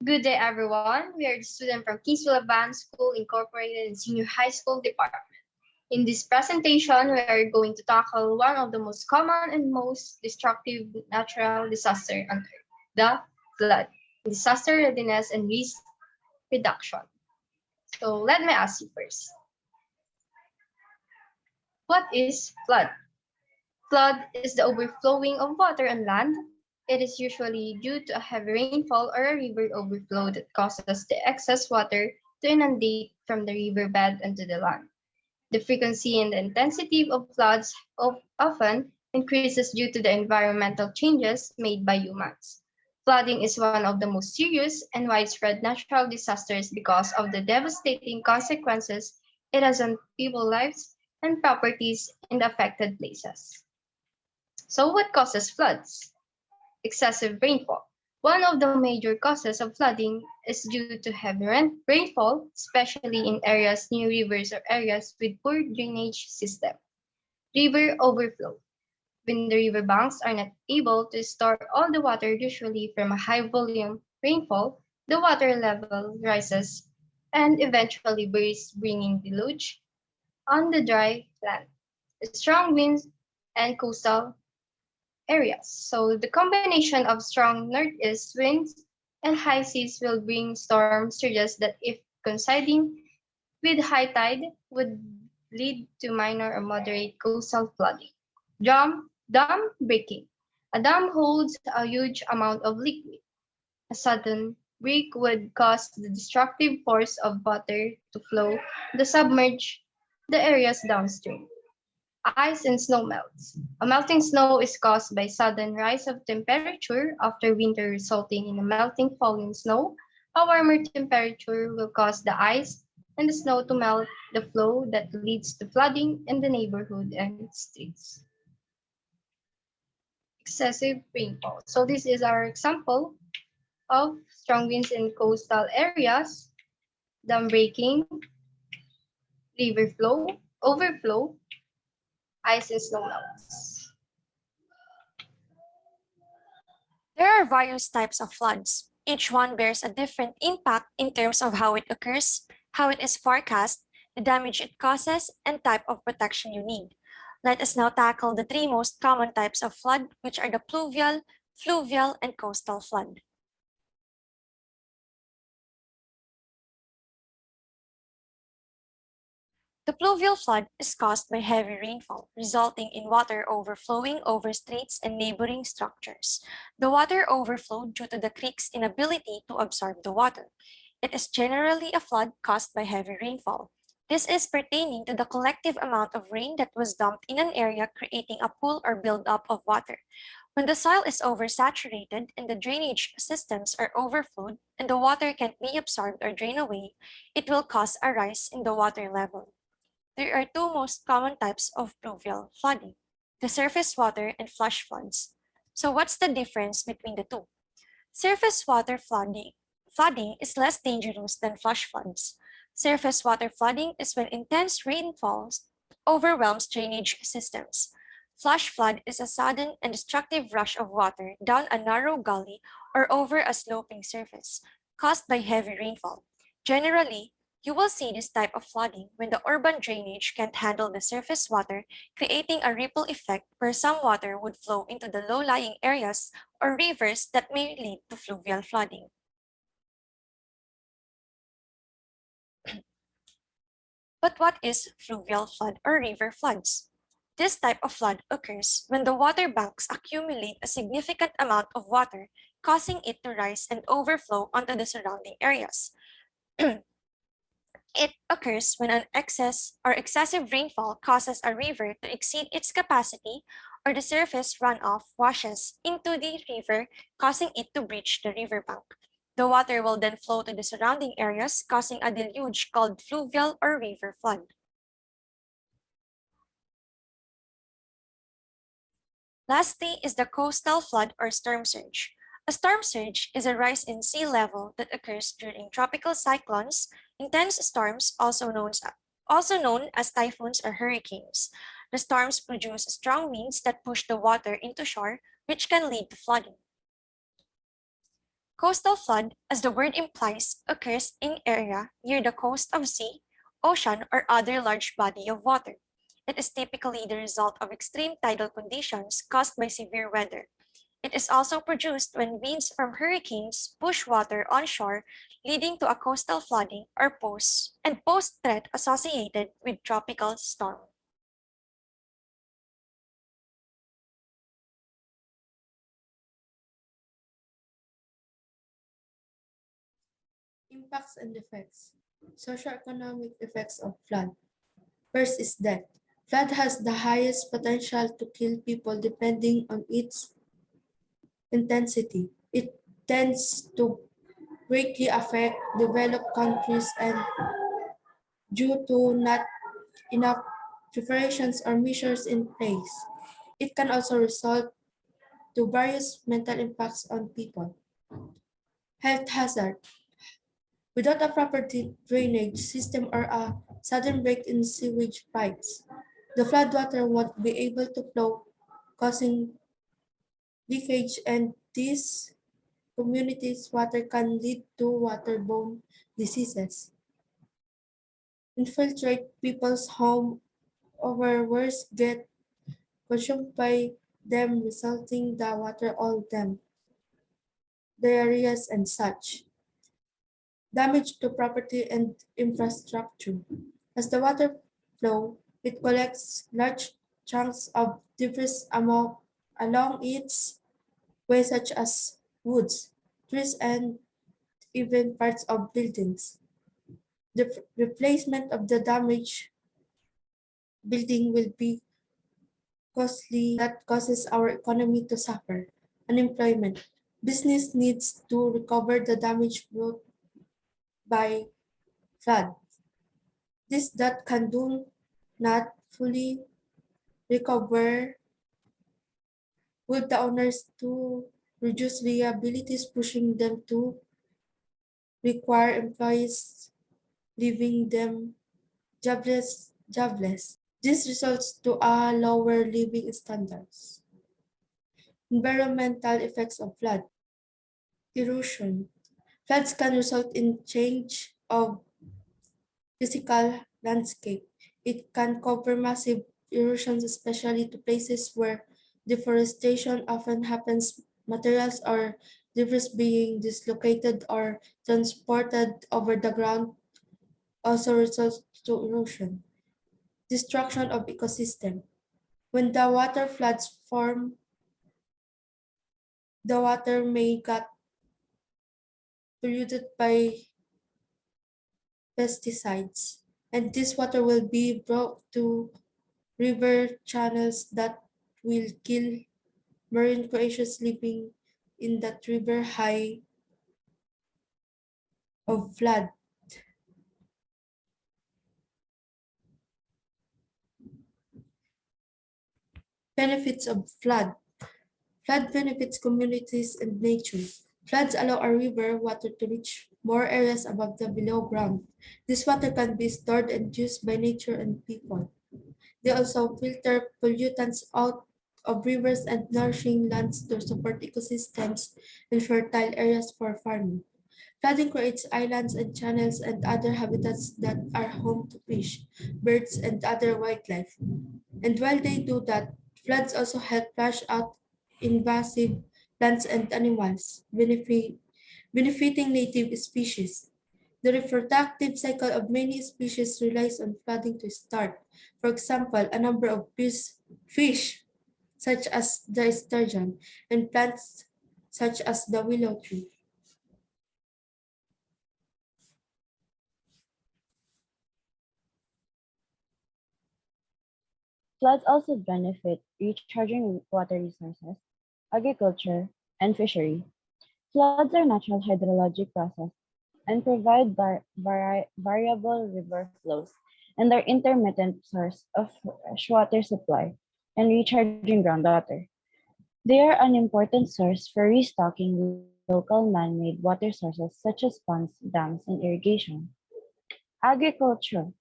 Good day, everyone. We are the students from Kingsville Advanced School Incorporated and Senior High School Department. In this presentation, we are going to tackle one of the most common and most destructive natural disasters on Earth, the flood, disaster readiness and risk reduction. So let me ask you first, what is flood? Flood is the overflowing of water on land. It is usually due to a heavy rainfall or a river overflow that causes the excess water to inundate from the riverbed into the land. The frequency and the intensity of floods often increases due to the environmental changes made by humans. Flooding is one of the most serious and widespread natural disasters because of the devastating consequences it has on people's lives and properties in the affected places. So what causes floods? Excessive rainfall. One of the major causes of flooding is due to heavy rainfall, especially in areas near rivers or areas with poor drainage system. River overflow. When the riverbanks are not able to store all the water usually from a high volume rainfall, the water level rises and eventually bursts, bringing deluge on the dry land. Strong winds and coastal areas. So the combination of strong northeast winds and high seas will bring storm surges that, if coinciding with high tide, would lead to minor or moderate coastal flooding. Dam breaking. A dam holds a huge amount of liquid. A sudden break would cause the destructive force of water to flow to submerge the areas downstream. Ice and snow melts. A melting snow is caused by sudden rise of temperature after winter resulting in a melting falling snow. A warmer temperature will cause the ice and the snow to melt the flow that leads to flooding in the neighborhood and streets. Excessive rainfall. So this is our example of strong winds in coastal areas, dam breaking, river flow, overflow, ice and snow melts. There are various types of floods. Each one bears a different impact in terms of how it occurs, how it is forecast, the damage it causes, and type of protection you need. Let us now tackle the three most common types of flood, which are the pluvial, fluvial, and coastal flood. The pluvial flood is caused by heavy rainfall, resulting in water overflowing over streets and neighboring structures. The water overflowed due to the creek's inability to absorb the water. It is generally a flood caused by heavy rainfall. This is pertaining to the collective amount of rain that was dumped in an area, creating a pool or buildup of water. When the soil is oversaturated and the drainage systems are overflowed and the water can't be absorbed or drained away, it will cause a rise in the water level. There are two most common types of pluvial flooding, the surface water and flash floods. So what's the difference between the two? Surface water flooding is less dangerous than flash floods. Surface water flooding is when intense rainfalls overwhelms drainage systems. Flash flood is a sudden and destructive rush of water down a narrow gully or over a sloping surface, caused by heavy rainfall. Generally, you will see this type of flooding when the urban drainage can't handle the surface water, creating a ripple effect where some water would flow into the low-lying areas or rivers that may lead to fluvial flooding. But what is fluvial flood or river floods? This type of flood occurs when the water banks accumulate a significant amount of water, causing it to rise and overflow onto the surrounding areas. It occurs when an excessive rainfall causes a river to exceed its capacity, or the surface runoff washes into the river, causing it to breach the riverbank. The water will then flow to the surrounding areas, causing a deluge called fluvial or river flood. Lastly is the coastal flood or storm surge. A storm surge is a rise in sea level that occurs during tropical cyclones, intense storms, also known as typhoons or hurricanes. The storms produce strong winds that push the water into shore, which can lead to flooding. Coastal flood, as the word implies, occurs in area near the coast of sea, ocean, or other large body of water. It is typically the result of extreme tidal conditions caused by severe weather. It is also produced when winds from hurricanes push water onshore, leading to a coastal flooding or post threat associated with tropical storm. Impacts and effects. Socioeconomic effects of flood. First is death. Flood has the highest potential to kill people depending on its intensity. It tends to greatly affect developed countries and due to not enough preparations or measures in place. It can also result to various mental impacts on people. Health hazard. Without a proper drainage system or a sudden break in sewage pipes, the floodwater won't be able to flow, causing leakage, and these communities' water can lead to waterborne diseases. Infiltrate people's home or worse, get consumed by them, resulting the water all them, diarrheas and such. Damage to property and infrastructure. As the water flow, it collects large chunks of debris along its way, such as woods, trees, and even parts of buildings. The replacement of the damaged building will be costly that causes our economy to suffer. Unemployment. Business needs to recover the damage brought by flood. This that can do not fully recover would the owners to reduce liabilities, pushing them to require employees, leaving them jobless. This results to a lower living standards. Environmental effects of flood. Erosion. Floods can result in change of physical landscape. It can cover massive erosions, especially to places where deforestation often happens. Materials or debris being dislocated or transported over the ground also results to erosion. Destruction of ecosystem. When the water floods form, the water may get polluted by pesticides, and this water will be brought to river channels that will kill marine creatures living in that river high of flood. Benefits of flood. Flood benefits communities and nature. Floods allow our river water to reach more areas above the below ground. This water can be stored and used by nature and people. They also filter pollutants out of rivers and nourishing lands to support ecosystems and fertile areas for farming. Flooding creates islands and channels and other habitats that are home to fish, birds, and other wildlife. And while they do that, floods also help flush out invasive plants and animals, benefiting native species. The reproductive cycle of many species relies on flooding to start. For example, a number of fish, such as the sturgeon, and plants such as the willow tree. Floods also benefit recharging water resources, agriculture, and fishery. Floods are natural hydrologic process and provide variable river flows and are intermittent source of freshwater supply and recharging groundwater. They are an important source for restocking local man-made water sources such as ponds, dams, and irrigation. Agriculture.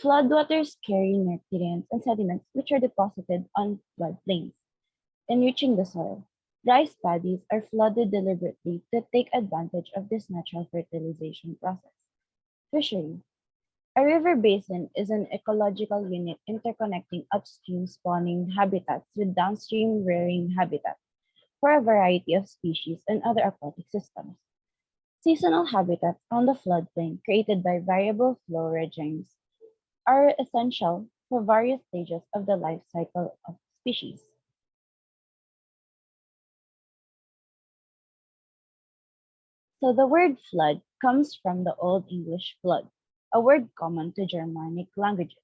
Floodwaters carry nutrients and sediments which are deposited on floodplains, enriching the soil. Rice paddies are flooded deliberately to take advantage of this natural fertilization process. Fishery. A river basin is an ecological unit interconnecting upstream spawning habitats with downstream rearing habitats for a variety of species and other aquatic systems. Seasonal habitats on the floodplain created by variable flow regimes are essential for various stages of the life cycle of species. So the word flood comes from the Old English flood, a word common to Germanic languages.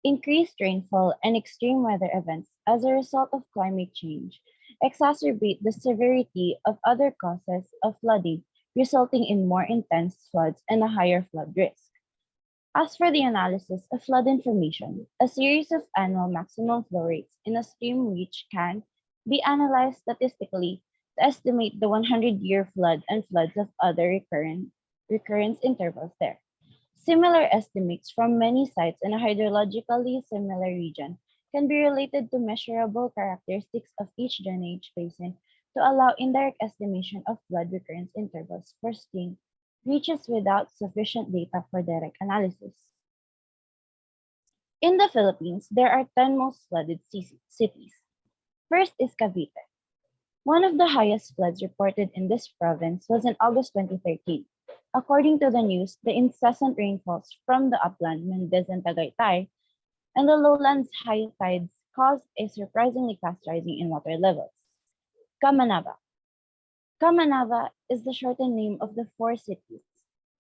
Increased rainfall and extreme weather events as a result of climate change exacerbate the severity of other causes of flooding, resulting in more intense floods and a higher flood risk. As for the analysis of flood information, a series of annual maximum flow rates in a stream reach can be analyzed statistically to estimate the 100-year flood and floods of other recurrence intervals there. Similar estimates from many sites in a hydrologically similar region can be related to measurable characteristics of each drainage basin to allow indirect estimation of flood recurrence intervals for stream reaches without sufficient data for direct analysis. In the Philippines, there are 10 most flooded cities. First is Cavite. One of the highest floods reported in this province was in August 2013. According to the news, the incessant rainfalls from the upland, Mendez and Tagaytay, and the lowlands high tides caused a surprisingly fast rising in water levels. Kamanava. Kamanava is the shortened name of the four cities,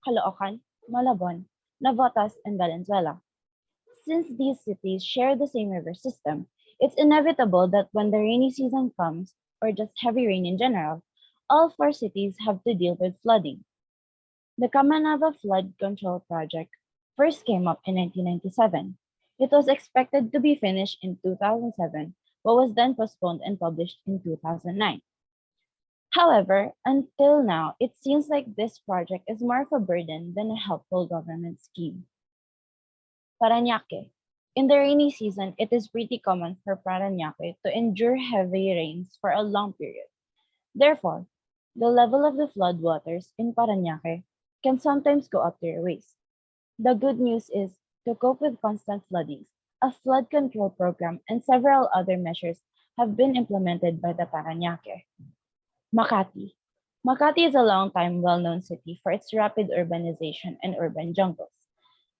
Caloocan, Malabon, Navotas, and Valenzuela. Since these cities share the same river system, it's inevitable that when the rainy season comes, or just heavy rain in general, all four cities have to deal with flooding. The Kamanava Flood Control Project first came up in 1997. It was expected to be finished in 2007, but was then postponed and published in 2009. However, until now, it seems like this project is more of a burden than a helpful government scheme. Parañaque. In the rainy season, it is pretty common for Parañaque to endure heavy rains for a long period. Therefore, the level of the floodwaters in Parañaque can sometimes go up to your waist. The good news is, to cope with constant floodings, a flood control program and several other measures have been implemented by the Parañaque. Makati. Makati is a long-time well-known city for its rapid urbanization and urban jungles.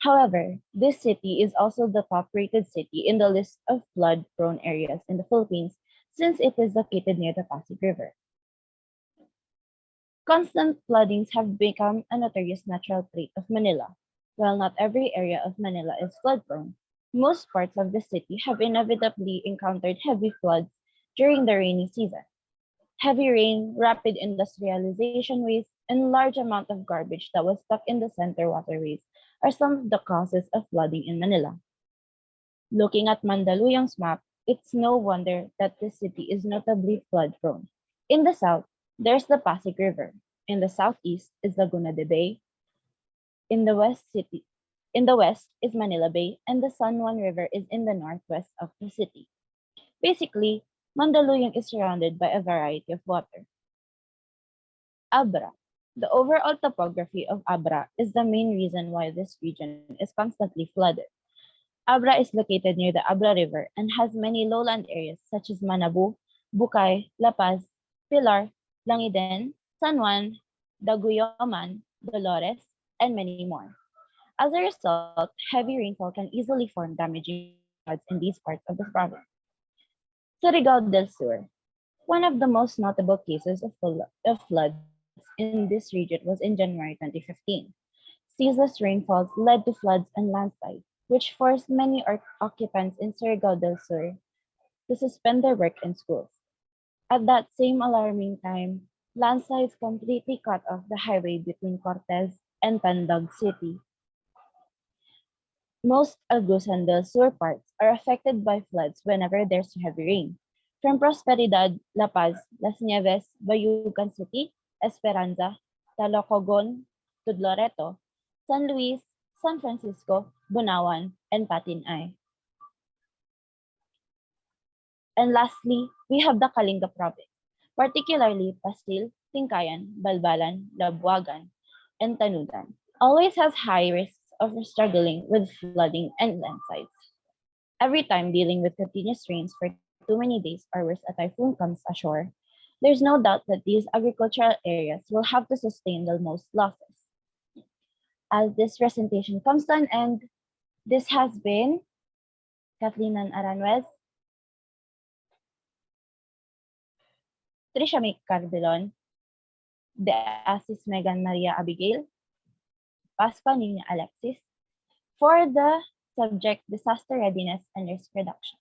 However, this city is also the top-rated city in the list of flood-prone areas in the Philippines since it is located near the Pasig River. Constant floodings have become a notorious natural trait of Manila. While not every area of Manila is flood-prone, most parts of the city have inevitably encountered heavy floods during the rainy season. Heavy rain, rapid industrialization waste, and large amount of garbage that was stuck in the center waterways are some of the causes of flooding in Manila. Looking at Mandaluyong's map, it's no wonder that the city is notably flood-prone. In the south, there's the Pasig River. In the southeast is Laguna de Bay. In the west is Manila Bay, and the San Juan River is in the northwest of the city. Basically, Mandaluyong is surrounded by a variety of water. Abra. The overall topography of Abra is the main reason why this region is constantly flooded. Abra is located near the Abra River and has many lowland areas such as Manabu, Bukay, La Paz, Pilar, Langiden, San Juan, Daguyoman, Dolores, and many more. As a result, heavy rainfall can easily form damaging floods in these parts of the province. Surigao del Sur. One of the most notable cases of floods in this region was in January 2015. Ceaseless rainfalls led to floods and landslides, which forced many occupants in Surigao del Sur to suspend their work and schools. At that same alarming time, landslides completely cut off the highway between Cortez and Tandag City. Most Agusan del Sur parts are affected by floods whenever there's heavy rain. From Prosperidad, La Paz, Las Nieves, Bayugan City, Esperanza, Talocogon, Tudloreto, San Luis, San Francisco, Bunawan, and Patinay. And lastly, we have the Kalinga province. particularly Pastil, Tingkayan, Balbalan, Labuagan, and Tanudan, always has high risks of struggling with flooding and landslides. Every time dealing with continuous rains for too many days or worse, a typhoon comes ashore, there's no doubt that these agricultural areas will have to sustain the most losses. As this presentation comes to an end, this has been Kathleen Aranwez, Trisha May Cardilon, De Asis Megan Maria Abigail, Pascal Nina Alexis, for the subject disaster readiness and risk reduction.